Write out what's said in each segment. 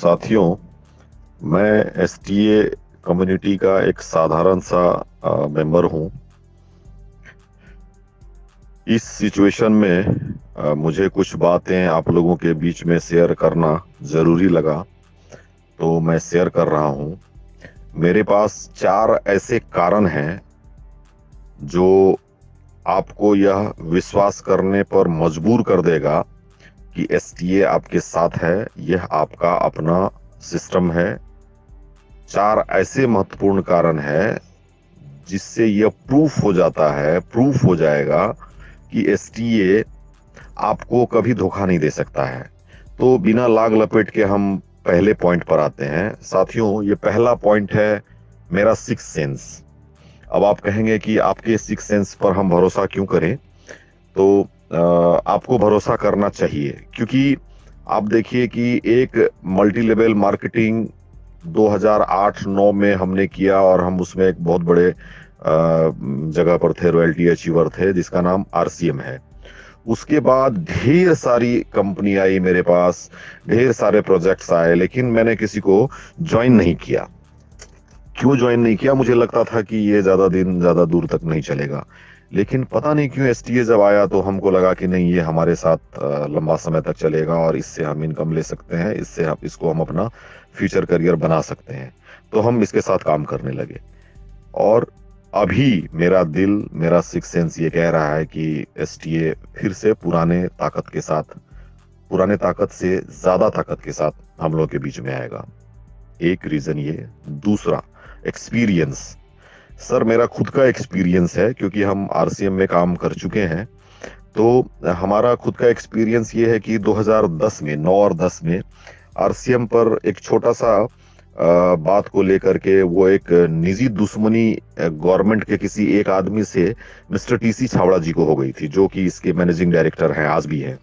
साथियों, मैं STA community का एक साधारण सा मेंबर हूँ। इस सिचुएशन में मुझे कुछ बातें आप लोगों के बीच में शेयर करना जरूरी लगा, तो मैं शेयर कर रहा हूँ। मेरे पास 4 ऐसे कारण हैं जो आपको यह विश्वास करने पर मजबूर कर देगा कि एसटीए आपके साथ है। यह आपका अपना सिस्टम है। 4 ऐसे महत्वपूर्ण कारण हैं जिससे यह प्रूफ हो जाएगा कि एसटीए आपको कभी धोखा नहीं दे सकता है। तो बिना लाग लपेट के हम पहले पॉइंट पर आते हैं। साथियों, ये पहला पॉइंट है मेरा सिक्स सेंस। अब आप कहेंगे कि आपके सिक्स सेंस पर हम भरोसा क्यों करें? तो आपको भरोसा करना चाहिए, क्योंकि आप देखिए कि एक मल्टी लेवल मार्केटिंग 2008-9 में हमने किया और हम उसमें एक बहुत बड़े जगह पर थे, रॉयल्टी अचीवर थे, जिसका नाम आरसीएम है। उसके बाद ढेर सारी कंपनी आई मेरे पास, ढेर सारे प्रोजेक्ट्स आए, लेकिन मैंने किसी को ज्वाइन नहीं किया। क्यों ज्वाइन नहीं किया? मुझे लगता था कि ये ज्यादा दिन ज्यादा दूर तक नहीं चलेगा। लेकिन पता नहीं क्यों एसटीए जब आया तो हमको लगा कि नहीं, ये हमारे साथ लंबा समय तक चलेगा और इससे हम इनकम ले सकते हैं, इसको हम अपना फ्यूचर करियर बना सकते हैं। तो हम इसके साथ काम करने लगे। और अभी मेरा दिल, मेरा सिक्स सेंस ये कह रहा है कि एसटीए फिर से पुराने ताकत से ज्यादा ताकत के साथ हम लोग के बीच में आएगा। एक रीजन ये। दूसरा, एक्सपीरियंस। सर, मेरा खुद का एक्सपीरियंस है, क्योंकि हम आरसीएम में काम कर चुके हैं। तो हमारा खुद का एक्सपीरियंस ये है कि 2010 में, 9 और 10 में आरसीएम पर एक छोटा सा बात को लेकर के वो एक निजी दुश्मनी गवर्नमेंट के किसी एक आदमी से मिस्टर टीसी छावड़ा जी को हो गई थी, जो कि इसके मैनेजिंग डायरेक्टर हैं, आज भी हैं।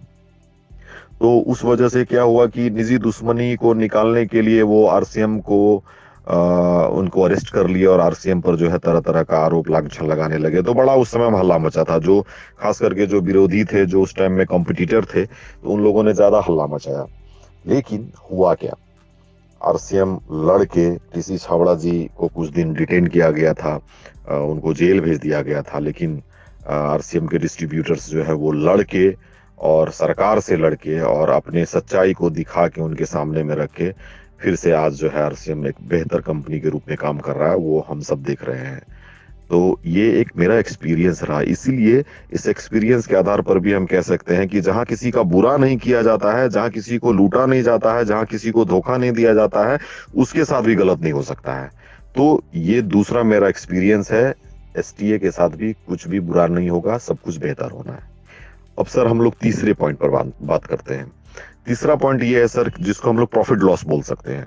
तो उस वजह से क्या हुआ कि निजी दुश्मनी को निकालने के लिए वो आरसीएम को उनको अरेस्ट कर लिया और आरसीएम पर जो है तरह तरह का आरोप लांछन लगाने लगे। तो बड़ा उस समय हल्ला मचा था। जो खास करके जो विरोधी थे, जो उस टाइम में कॉम्पिटिटर थे, तो उन लोगों ने ज्यादा हल्ला मचाया। लेकिन हुआ क्या? आरसीएम लड़के टीसी छावड़ा जी को कुछ दिन डिटेन किया गया था, उनको जेल भेज दिया गया था। लेकिन आरसीएम के डिस्ट्रीब्यूटर्स जो है वो लड़के और सरकार से लड़के और अपने सच्चाई को दिखा के उनके सामने में रख के फिर से आज जो है आरसीएम एक बेहतर कंपनी के रूप में काम कर रहा है, वो हम सब देख रहे हैं। तो ये एक मेरा एक्सपीरियंस रहा। इसीलिए इस एक्सपीरियंस के आधार पर भी हम कह सकते हैं कि जहां किसी का बुरा नहीं किया जाता है, जहां किसी को लूटा नहीं जाता है, जहां किसी को धोखा नहीं दिया जाता है, उसके साथ भी गलत नहीं हो सकता है। तो ये दूसरा मेरा एक्सपीरियंस है। एसटीए के साथ भी कुछ भी बुरा नहीं होगा, सब कुछ बेहतर होना है। अब सर, हम लोग तीसरे पॉइंट पर बात करते हैं। तीसरा पॉइंट ये है सर, जिसको हम लोग प्रॉफिट लॉस बोल सकते हैं।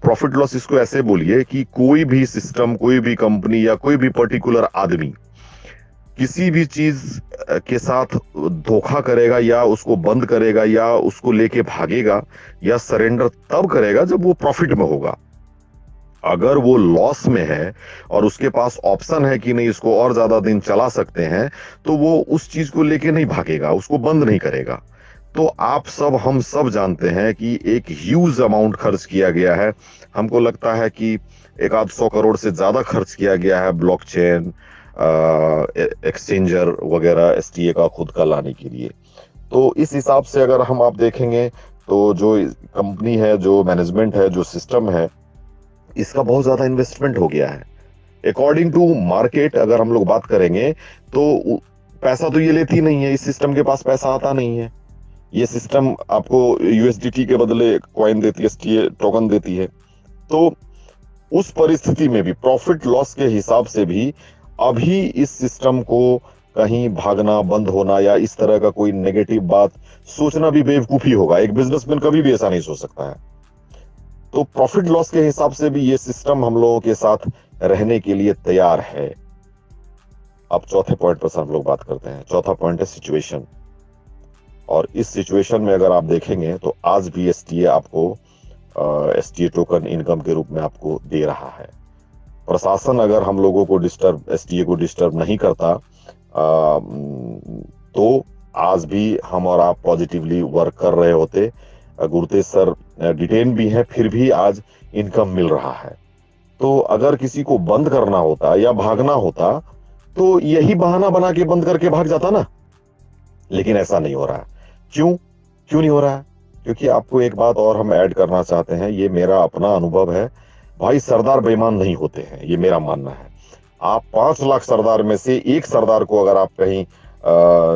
प्रॉफिट लॉस इसको ऐसे बोलिए कि कोई भी सिस्टम, कोई भी कंपनी या कोई भी पर्टिकुलर आदमी किसी भी चीज के साथ धोखा करेगा या उसको बंद करेगा या उसको लेके भागेगा या सरेंडर तब करेगा जब वो प्रॉफिट में होगा। अगर वो लॉस में है और उसके पास ऑप्शन है कि नहीं, इसको और ज्यादा दिन चला सकते हैं, तो वो उस चीज को लेके नहीं भागेगा, उसको बंद नहीं करेगा। तो आप सब, हम सब जानते हैं कि एक ह्यूज अमाउंट खर्च किया गया है। हमको लगता है कि एक आध 100 करोड़ से ज्यादा खर्च किया गया है ब्लॉकचेन, एक्सचेंजर वगैरह एसटीए का खुद का लाने के लिए। तो इस हिसाब से अगर हम आप देखेंगे तो जो कंपनी है, जो मैनेजमेंट है, जो सिस्टम है, इसका बहुत ज्यादा इन्वेस्टमेंट हो गया है। अकॉर्डिंग टू मार्केट अगर हम लोग बात करेंगे तो पैसा तो ये लेती नहीं है, इस सिस्टम के पास पैसा आता नहीं है। ये सिस्टम आपको यूएसडीटी के बदले कॉइन देती है, एसटीए टोकन देती है। तो उस परिस्थिति में भी, प्रॉफिट लॉस के हिसाब से भी, अभी इस सिस्टम को कहीं भागना, बंद होना या इस तरह का कोई नेगेटिव बात सोचना भी बेवकूफी होगा। एक बिजनेसमैन कभी भी ऐसा नहीं सोच सकता है। तो प्रॉफिट लॉस के हिसाब से भी ये सिस्टम हम लोगों के साथ रहने के लिए तैयार है। अब चौथे पॉइंट पर हम लोग बात करते हैं। चौथा पॉइंट है सिचुएशन। और इस सिचुएशन में अगर आप देखेंगे तो आज भी एसटीए आपको एसटीए टोकन इनकम के रूप में आपको दे रहा है। प्रशासन अगर हम लोगों को एसटीए को डिस्टर्ब नहीं करता तो आज भी हम और आप पॉजिटिवली वर्क कर रहे होते। गुरतेज सर डिटेन भी हैं, फिर भी आज इनकम मिल रहा है। तो अगर किसी को बंद करना होता या भागना होता तो यही बहाना बना के बंद करके भाग जाता ना। लेकिन ऐसा नहीं हो रहा है। क्यों? क्यों नहीं हो रहा है? क्योंकि आपको एक बात और हम ऐड करना चाहते हैं, ये मेरा अपना अनुभव है। भाई, सरदार बेईमान नहीं होते हैं, ये मेरा मानना है। आप 5 लाख सरदार में से एक सरदार को अगर आप कहीं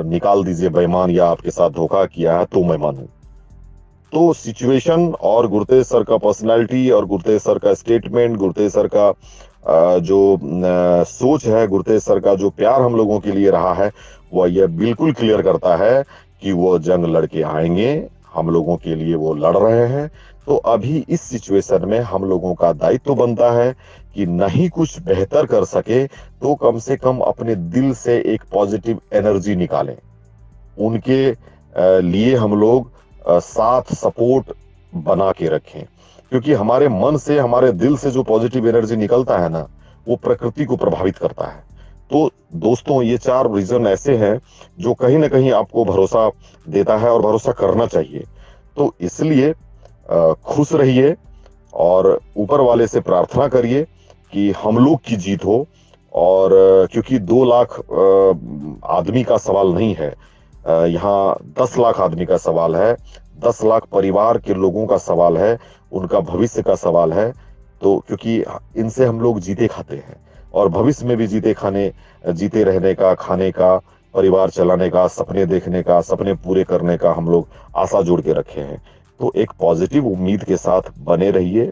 निकाल दीजिए बेईमान या आपके साथ धोखा किया है, तो मैं मानूं। तो सिचुएशन और गुरतेज सर का पर्सनालिटी और गुरतेज सर का स्टेटमेंट, गुरतेज सर का जो सोच है, गुरतेज सर का जो प्यार हम लोगों के लिए रहा है, वह यह बिल्कुल क्लियर करता है कि वो जंग लड़के आएंगे, हम लोगों के लिए वो लड़ रहे हैं। तो अभी इस सिचुएशन में हम लोगों का दायित्व तो बनता है कि नहीं कुछ बेहतर कर सके तो कम से कम अपने दिल से एक पॉजिटिव एनर्जी निकालें। उनके लिए हम लोग साथ सपोर्ट बना के रखें, क्योंकि हमारे मन से, हमारे दिल से जो पॉजिटिव एनर्जी निकलता है ना, वो प्रकृति को प्रभावित करता है। तो दोस्तों, ये 4 रीजन ऐसे हैं जो कहीं ना कहीं आपको भरोसा देता है और भरोसा करना चाहिए। तो इसलिए खुश रहिए और ऊपर वाले से प्रार्थना करिए कि हम लोग की जीत हो। और क्योंकि 2 लाख आदमी का सवाल नहीं है, यहाँ 10 लाख आदमी का सवाल है, 10 लाख परिवार के लोगों का सवाल है, उनका भविष्य का सवाल है। तो क्योंकि इनसे हम लोग जीते खाते हैं और भविष्य में भी जीते रहने का, खाने का, परिवार चलाने का, सपने देखने का, सपने पूरे करने का हम लोग आशा जोड़ के रखे हैं। तो एक पॉजिटिव उम्मीद के साथ बने रहिए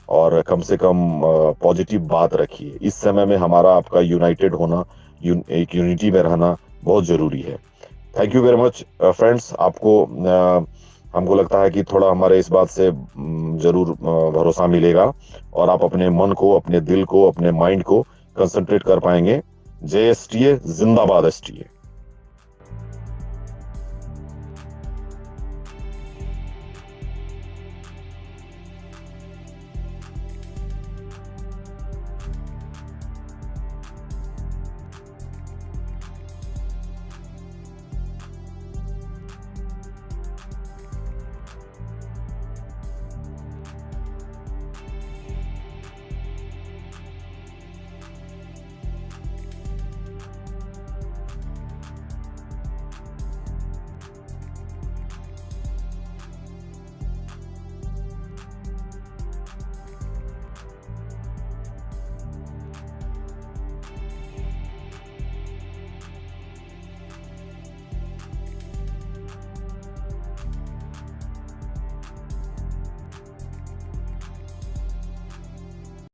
और कम से कम पॉजिटिव बात रखिए। इस समय में हमारा आपका यूनाइटेड होना, एक यूनिटी में रहना बहुत जरूरी है। Thank you very much friends. हमको लगता है कि थोड़ा हमारे इस बात से जरूर भरोसा मिलेगा और आप अपने मन को, अपने दिल को, अपने माइंड को कंसंट्रेट कर पाएंगे। JSTA जिंदाबाद STA।